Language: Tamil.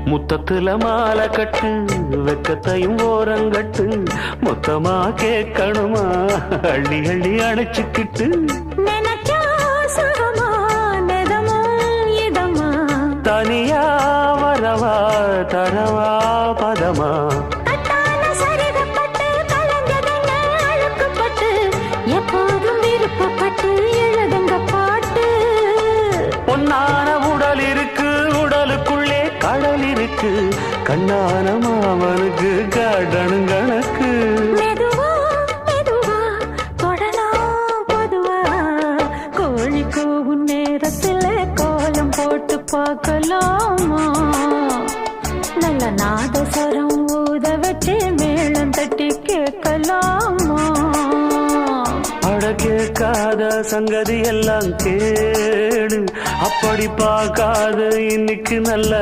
முத்தத்துல மாலை கட்டு வெக்கத்தையும் ஓரங்கட்டு மொத்தமா கேட்கணுமா அள்ளி அள்ளி அணைச்சுக்கிட்டு தனியா வரவா தரவா பதமா எப்போதும் விருப்பப்பட்டு எழுதுங்க பாட்டு பொன்னான உடல் இருக்கு உடலுக்குள்ளே கடல் இருக்கு கண்ணான மாமனுக்கு காடணும் கணக்கு மெதுவா மெதுவா தொடலாம் பொதுவா கோழி கூவும் நேரத்துல கோலம் போட்டு பார்க்கலாமா நல்ல நாதஸ்வரம் ஊத வச்சு மேளம் தட்டி கேட்கலாமா அட கேட்காத சங்கதி எல்லாம் கேடு அப்படி பார்க்காத இன்னைக்கு நல்ல